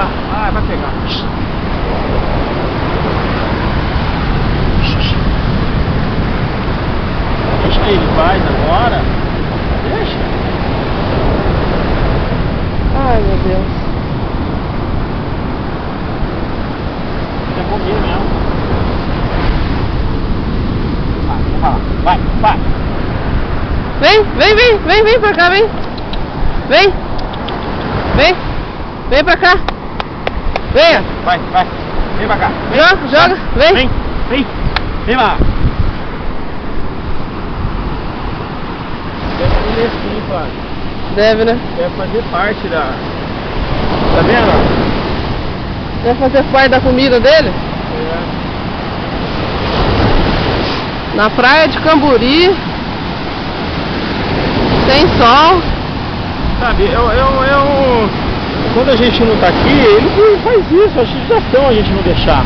lá. Ah, vai pegar. Deixa ele, faz agora. Deixa. Ai, meu Deus. É comigo mesmo. Vai, vai. Vem pra cá, vem. Vem pra cá. Venha. Vai. Vem pra cá. Joga, vem. Vem lá. Deve comer sim, Flávio. Deve, né? Deve fazer parte da... Tá vendo? Deve fazer parte da comida dele. É. Na praia de Camburi, sem sol. Sabe, quando a gente não tá aqui, ele faz isso, acho judiação a gente não deixar.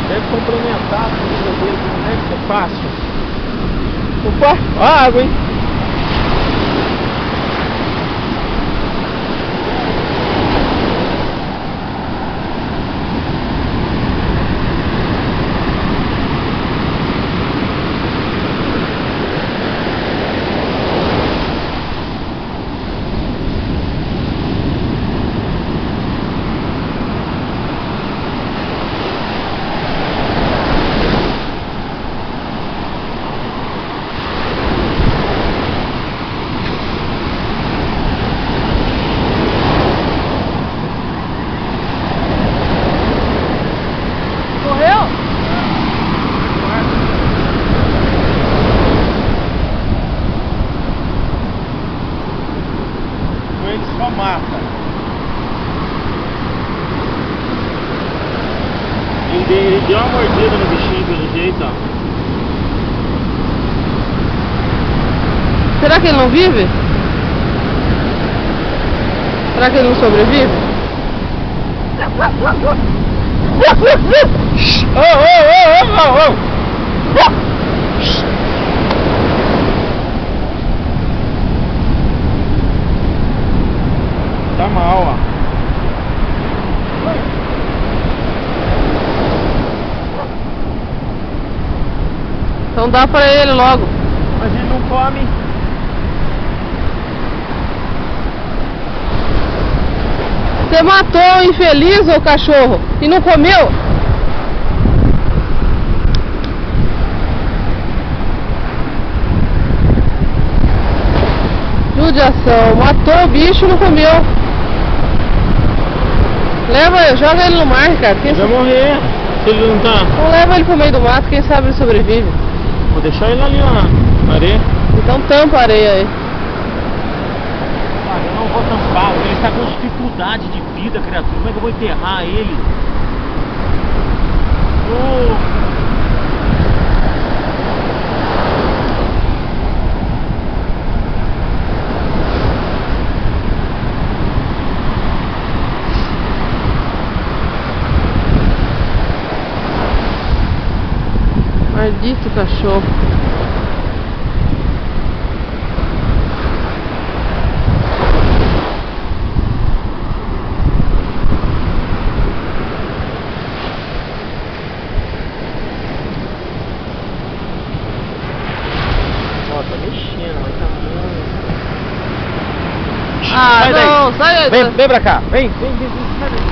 Deve complementar a comida dele, não deve ser fácil. Opa, água, hein? Ele só mata. Ele deu uma mordida no bichinho pelo jeito, ó. Será que ele não vive? Será que ele não sobrevive? Oh. Tá mal, ó. Então dá pra ele logo. Mas ele não come. Você matou o infeliz, ô cachorro, e não comeu? Judiação, matou o bicho e não comeu. Leva, joga ele no mar, cara. Ele vai morrer se ele não tá. Então leva ele pro meio do mato, quem sabe ele sobrevive. Vou deixar ele ali, ó, na areia. Então tampa a areia aí. Ah, eu não vou tampar, ele está com dificuldade de vida, criatura. Como é que eu vou enterrar ele? Maldito cachorro. Ó, tá mexendo, mas tá muito... Ah, não, sai aí. Vem pra cá, vem, sai daí.